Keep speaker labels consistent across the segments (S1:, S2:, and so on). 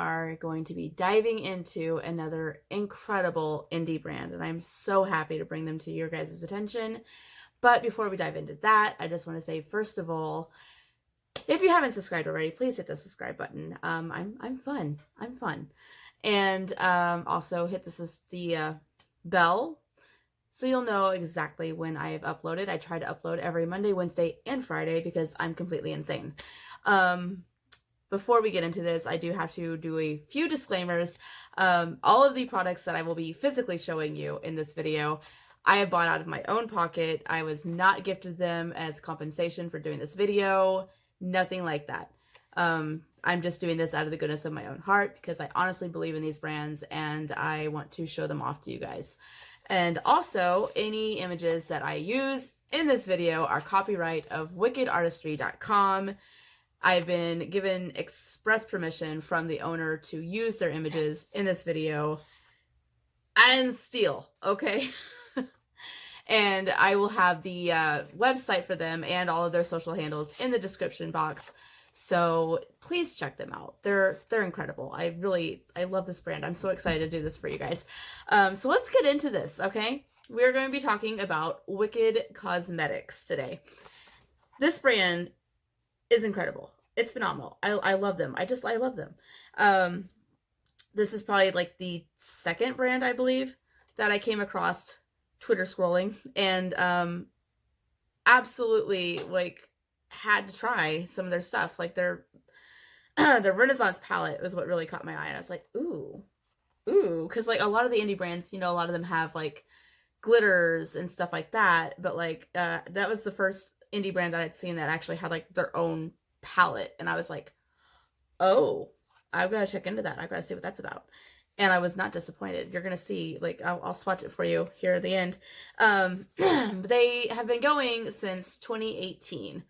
S1: are going to be diving into another incredible indie brand, and I'm so happy to bring them to your guys' attention. But before we dive into that, I just want to say, first of all, if you haven't subscribed already, please hit the subscribe button. I'm fun. I'm fun. And also hit the bell so you'll know exactly when I have uploaded. I try to upload every Monday, Wednesday, and Friday because I'm completely insane. Before we get into this, I do have to do a few disclaimers. All of the products that I will be physically showing you in this video, I have bought out of my own pocket. I was not gifted them as compensation for doing this video. Nothing like that. I'm just doing this out of the goodness of my own heart because I honestly believe in these brands and I want to show them off to you guys. And also, any images that I use in this video are copyright of wickedartistry.com. I've been given express permission from the owner to use their images in this video and steal, okay? And I will have the website for them and all of their social handles in the description box. So please check them out. They're incredible. I love this brand. I'm so excited to do this for you guys. So let's get into this, okay? We're going to be talking about Wikked Cosmetics today. This brand is incredible. It's phenomenal. I love them. I love them. This is probably like the second brand, I believe, that I came across Twitter scrolling, and absolutely like had to try some of their stuff. Like their Renaissance palette was what really caught my eye, and I was like, ooh, because like a lot of the indie brands, you know, a lot of them have like glitters and stuff like that, but like that was the first indie brand that I'd seen that actually had like their own palette, and I was like, oh, I've got to check into that. I've got to see what that's about. And I was not disappointed. You're going to see, like, I'll swatch it for you here at the end. They have been going since 2018.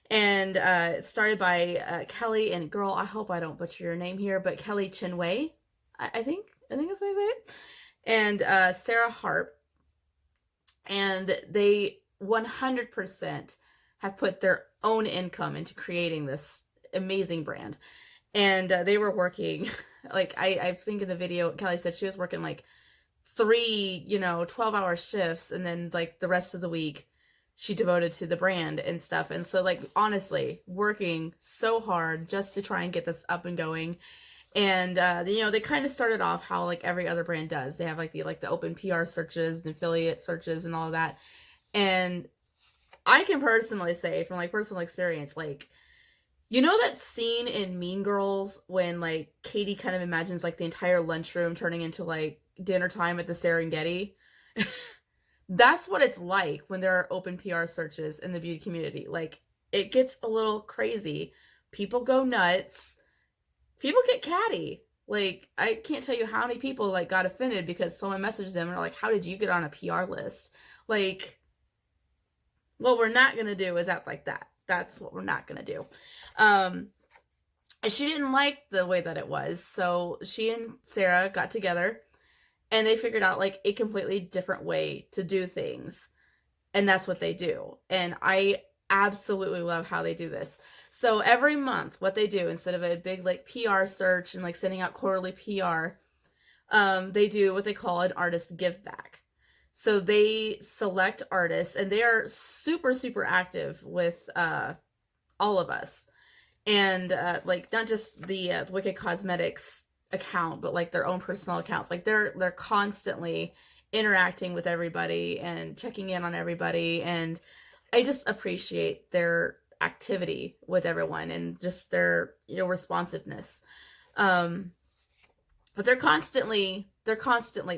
S1: And it started by Kelly, and girl, I hope I don't butcher your name here, but Kelly Chinwei, I think that's how I say it. And Sarah Harp. And they 100% have put their own income into creating this amazing brand. And they were working, like, I think in the video, Kelly said she was working like 3, 12-hour shifts, and then like the rest of the week she devoted to the brand and stuff. And so, like, honestly, working so hard just to try and get this up and going. And they kind of started off how like every other brand does. They have like the open PR searches and affiliate searches and all of that. And I can personally say, from like personal experience, like, you know that scene in Mean Girls when like Katie kind of imagines like the entire lunchroom turning into like dinner time at the Serengeti? That's what it's like when there are open PR searches in the beauty community. Like, it gets a little crazy. People go nuts. People get catty. Like, I can't tell you how many people like got offended because someone messaged them and are like, how did you get on a PR list? Like, what we're not going to do is act like that. That's what we're not going to do. She didn't like the way that it was. So she and Sarah got together and they figured out like a completely different way to do things. And that's what they do. And I absolutely love how they do this. So every month, what they do, instead of a big like PR search and like sending out quarterly PR, they do what they call an artist give back. So they select artists, and they are super, super active with all of us. And like not just the Wikked Cosmetics account, but like their own personal accounts. Like they're constantly interacting with everybody and checking in on everybody. And I just appreciate their activity with everyone and just their responsiveness. But they're constantly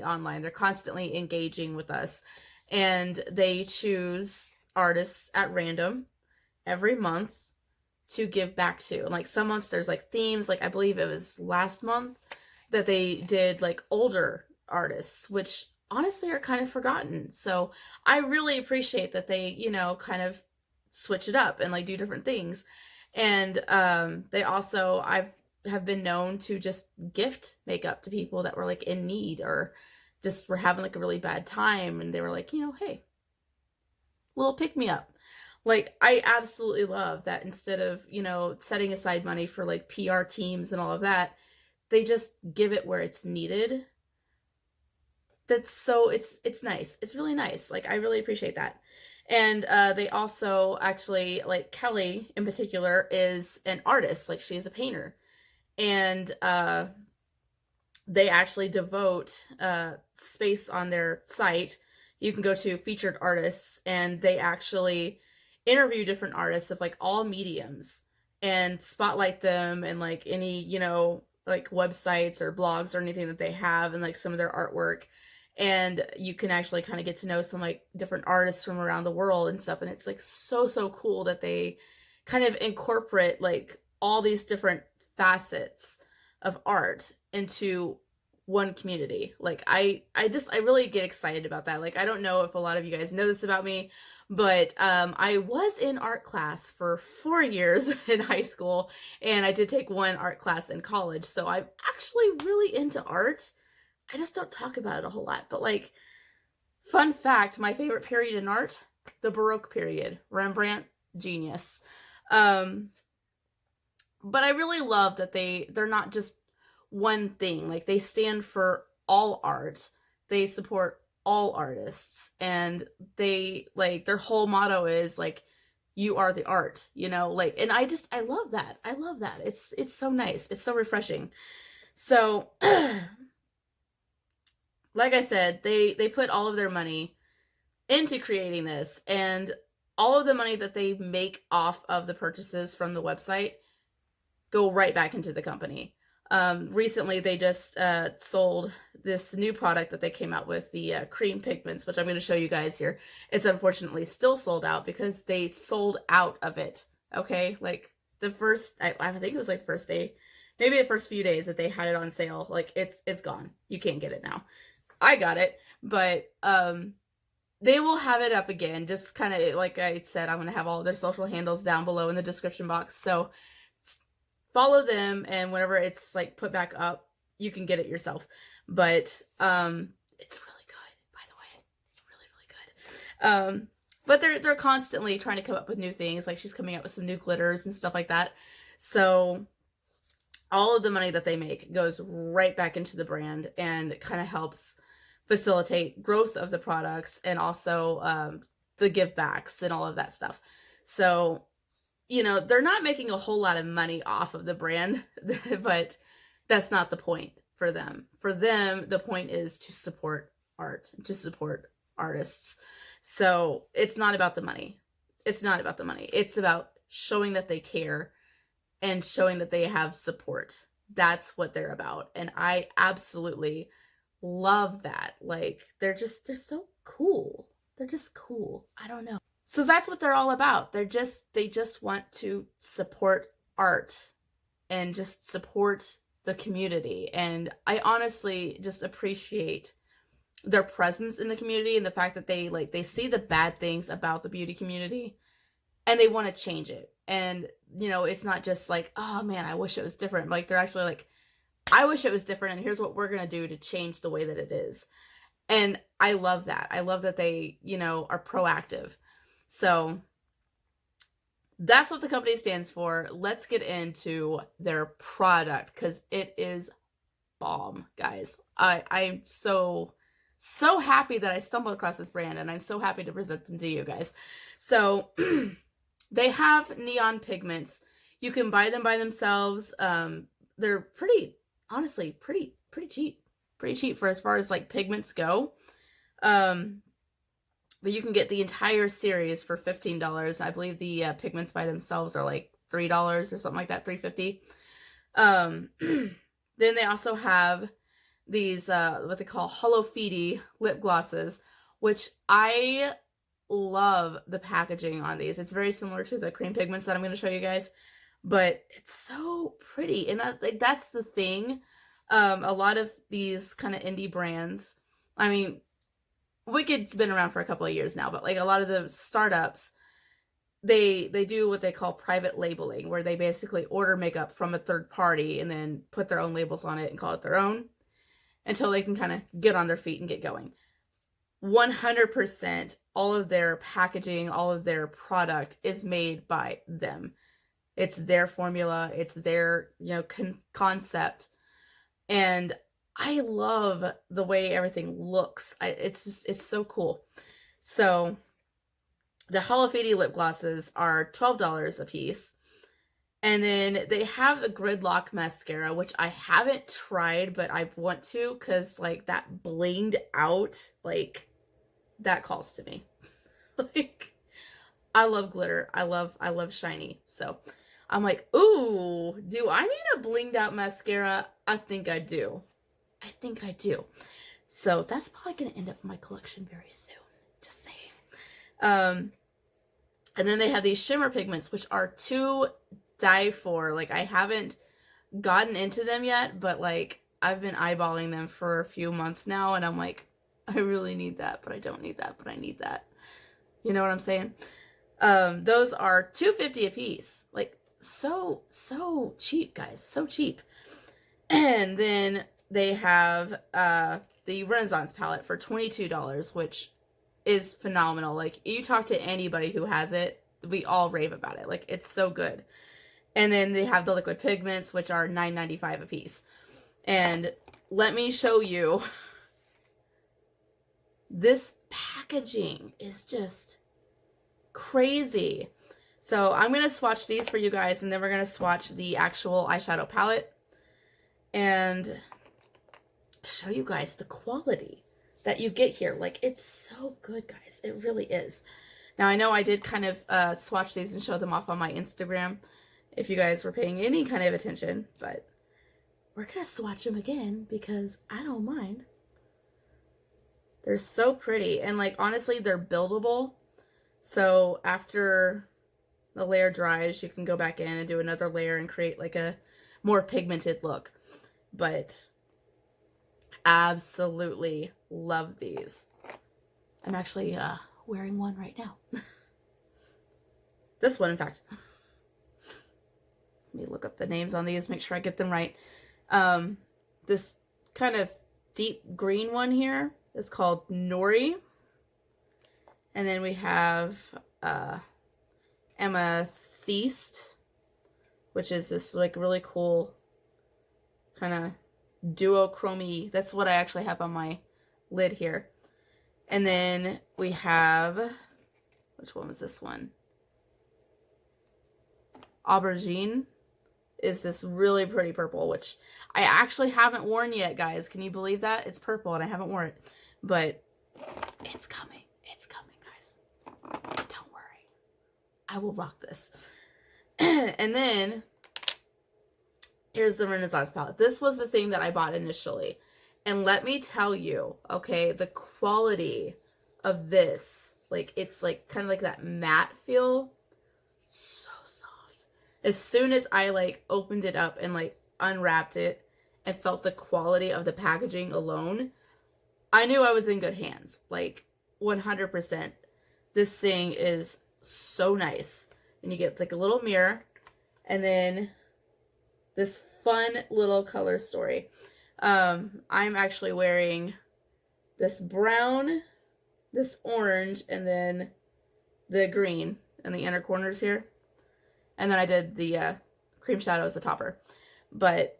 S1: online. They're constantly engaging with us, and they choose artists at random every month to give back to. And like some months there's like themes. Like I believe it was last month that they did like older artists, which honestly are kind of forgotten. So I really appreciate that they, kind of switch it up and like do different things. And they also, have been known to just gift makeup to people that were like in need or just were having like a really bad time, and they were like, hey, little pick me up. Like, I absolutely love that instead of, setting aside money for like PR teams and all of that, they just give it where it's needed. That's so, it's nice. It's really nice. Like, I really appreciate that. And they also actually, like, Kelly in particular is an artist. Like, she's a painter. And they actually devote space on their site. You can go to featured artists, and they actually interview different artists of like all mediums and spotlight them, and like any, you know, like websites or blogs or anything that they have, and like some of their artwork. And you can actually kind of get to know some like different artists from around the world and stuff. And it's like so cool that they kind of incorporate like all these different facets of art into one community. Like, I really get excited about that. Like, I don't know if a lot of you guys know this about me, but I was in art class for 4 years in high school, and I did take one art class in college. So I'm actually really into art. I just don't talk about it a whole lot. But like, fun fact, my favorite period in art, the Baroque period. Rembrandt, genius. But I really love that they're not just one thing. Like, they stand for all art. They support all artists, and they, like, their whole motto is like, you are the art, you know, like, and I love that. I love that. It's so nice. It's so refreshing. So like I said, they put all of their money into creating this, and all of the money that they make off of the purchases from the website go right back into the company. Recently, they just sold this new product that they came out with, the cream pigments, which I'm going to show you guys here. It's unfortunately still sold out because they sold out of it. Okay, like the first, I think it was like the first day, maybe the first few days that they had it on sale. Like, it's gone. You can't get it now. I got it, but they will have it up again. Just kind of like I said, I'm going to have all of their social handles down below in the description box. So follow them, and whenever it's like put back up, you can get it yourself. But it's really good, by the way. Really good. But they're constantly trying to come up with new things. Like, she's coming out with some new glitters and stuff like that. So all of the money that they make goes right back into the brand, and kind of helps facilitate growth of the products, and also the give backs and all of that stuff. So, you know, they're not making a whole lot of money off of the brand, but that's not the point for them. For them, the point is to support art, to support artists. So it's not about the money. It's not about the money. It's about showing that they care and showing that they have support. That's what they're about. And I absolutely love that. Like, they're so cool. They're just cool. I don't know. So that's what they're all about. They just want to support art and just support the community. And I honestly just appreciate their presence in the community, and the fact that they see the bad things about the beauty community and they want to change it. And, you know, it's not just like, oh man, I wish it was different. Like, they're actually like, I wish it was different, and here's what we're going to do to change the way that it is. And I love that. I love that they, you know, are proactive. So that's what the company stands for. Let's get into their product, because it is bomb, guys. I'm so happy that I stumbled across this brand, and I'm so happy to present them to you guys. So they have neon pigments. You can buy them by themselves. They're honestly pretty cheap. Pretty cheap for as far as like pigments go. But you can get the entire series for $15. I believe the pigments by themselves are like $3 or something like that, $3.50. Then they also have these what they call Hello Feedy lip glosses, which I love the packaging on these. It's very similar to the cream pigments that I'm going to show you guys, but it's so pretty. And that's the thing. A lot of these kind of indie brands, I mean, Wicked's been around for a couple of years now, but like a lot of the startups, they do what they call private labeling, where they basically order makeup from a third party and then put their own labels on it and call it their own until they can kind of get on their feet and get going. 100% all of their packaging, all of their product is made by them. It's their formula. It's their, you know, concept. And I love the way everything looks. It's so cool. So the Hello Kitty lip glosses are $12 a piece. And then they have a gridlock mascara, which I haven't tried, but I want to, because like that blinged out, like that calls to me. Like, I love glitter. I love shiny. So I'm like, ooh, do I need a blinged out mascara? I think I do. I think I do. So that's probably going to end up in my collection very soon. Just saying. And then they have these shimmer pigments, which are to die for. Like, I haven't gotten into them yet, but like I've been eyeballing them for a few months now, and I'm like, I really need that, but I don't need that, but I need that. You know what I'm saying? Those are $2.50 a piece. Like, so cheap, guys. So cheap. And then they have the Renaissance palette for $22, which is phenomenal. Like, you talk to anybody who has it, we all rave about it. Like, it's so good. And then they have the liquid pigments, which are $9.95 a piece. And let me show you. This packaging is just crazy. So I'm going to swatch these for you guys, and then we're going to swatch the actual eyeshadow palette and show you guys the quality that you get here. Like, it's so good, guys. It really is. Now, I know I did kind of swatch these and show them off on my Instagram if you guys were paying any kind of attention, but we're going to swatch them again because I don't mind. They're so pretty, and like, honestly, they're buildable. So after the layer dries, you can go back in and do another layer and create like a more pigmented look. But absolutely love these. I'm actually wearing one right now. This one, in fact. Let me look up the names on these, make sure I get them right. This kind of deep green one here is called Nori. And then we have Amethyst, which is this like really cool kind of duochrome. That's what I actually have on my lid here. And then we have, which one was this one? Aubergine is this really pretty purple, which I actually haven't worn yet, guys. Can you believe that? It's purple and I haven't worn it, but it's coming. It's coming, guys. Don't worry. I will rock this. And then here's the Renaissance palette. This was the thing that I bought initially. And let me tell you, okay, the quality of this, like, it's like kind of like that matte feel. So soft. As soon as I like opened it up and like unwrapped it and felt the quality of the packaging alone, I knew I was in good hands. Like, 100%. This thing is so nice. And you get like a little mirror and then this fun little color story. I'm actually wearing this brown, this orange, and then the green in the inner corners here. And then I did the cream shadow as the topper. But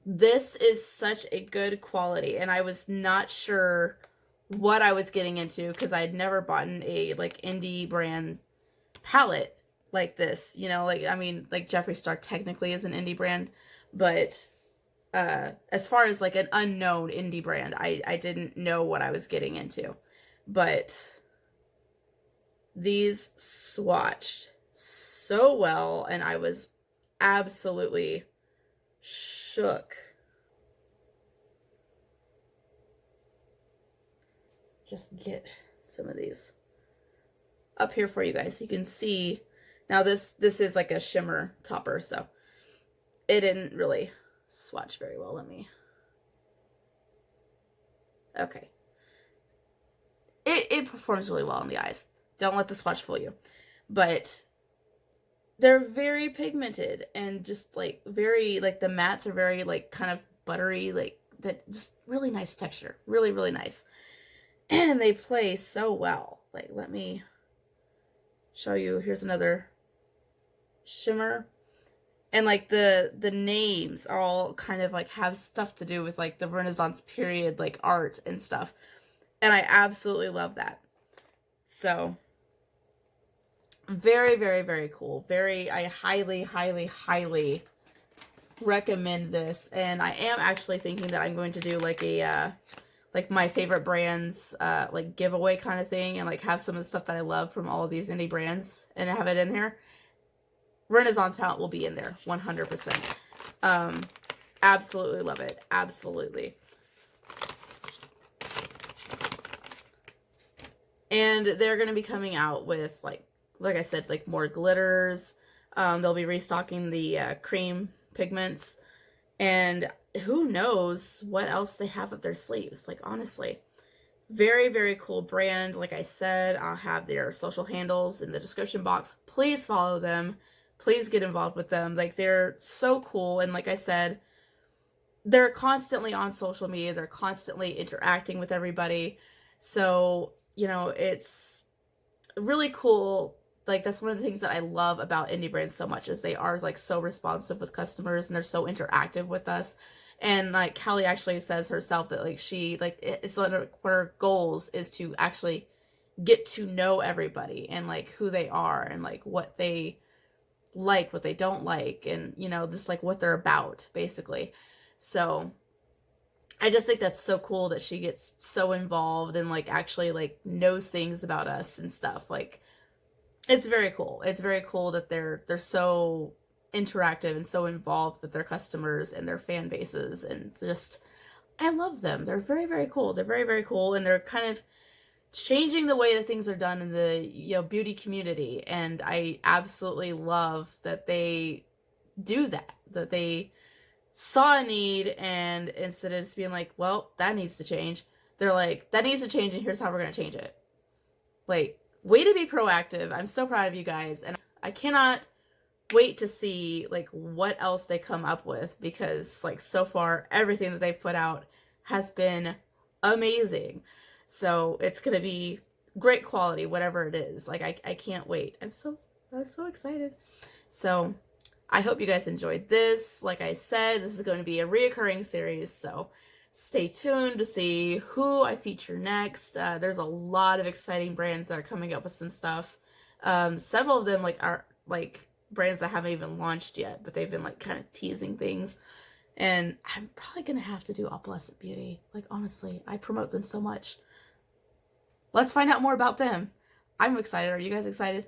S1: this is such a good quality, and I was not sure what I was getting into because I had never bought a like indie brand palette like this. You know, like, I mean, like Jeffree Star technically is an indie brand, but as far as like an unknown indie brand, I didn't know what I was getting into. But these swatched so well, and I was absolutely shook. Just get some of these up here for you guys so you can see. Now this is like a shimmer topper, so it didn't really swatch very well. Let me. Okay. It performs really well in the eyes. Don't let the swatch fool you. But they're very pigmented and just like very, like the mattes are very like kind of buttery, like that, just really nice texture. Really, really nice. And they play so well. Like, let me show you. Here's another shimmer. And like the names are all kind of like have stuff to do with like the Renaissance period, like art and stuff. And I absolutely love that. So very, very, very cool. I highly, highly, highly recommend this. And I am actually thinking that I'm going to do like a like my favorite brands like giveaway kind of thing, and like have some of the stuff that I love from all of these indie brands and have it in here. Renaissance palette will be in there 100%. Absolutely love it. Absolutely. And they're going to be coming out with like I said, like more glitters. They'll be restocking the cream pigments, and who knows what else they have up their sleeves. Like, honestly, very, very cool brand. Like I said, I'll have their social handles in the description box. Please follow them. Please get involved with them. Like, they're so cool. And like I said, they're constantly on social media. They're constantly interacting with everybody. So, you know, it's really cool. Like, that's one of the things that I love about indie brands so much, is they are like so responsive with customers, and they're so interactive with us. And like Callie actually says herself that like she like it's one of her goals is to actually get to know everybody and like who they are and like what they like, what they don't like, and you know, just like what they're about basically. So I just think that's so cool that she gets so involved and like actually like knows things about us and stuff. Like, it's very cool. It's very cool that they're so interactive and so involved with their customers and their fan bases, and just I love them. They're very, very cool. They're very, very cool, and they're kind of changing the way that things are done in the, you know, beauty community. And I absolutely love that they do that, that they saw a need, and instead of just being like, well, that needs to change, they're like, that needs to change, and here's how we're going to change it. Like, way to be proactive. I'm so proud of you guys, and I cannot wait to see like what else they come up with, because like so far everything that they've put out has been amazing. So it's gonna be great quality, whatever it is. Like, I can't wait. I'm so excited. So I hope you guys enjoyed this. Like I said, this is going to be a reoccurring series, so stay tuned to see who I feature next. There's a lot of exciting brands that are coming up with some stuff. Several of them like are like brands that haven't even launched yet, but they've been like kind of teasing things. And I'm probably gonna have to do All Blessed Beauty. Like, honestly, I promote them so much. Let's find out more about them. I'm excited. Are you guys excited?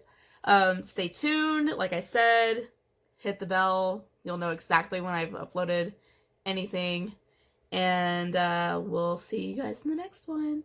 S1: Stay tuned. Like I said, hit the bell. You'll know exactly when I've uploaded anything. And we'll see you guys in the next one.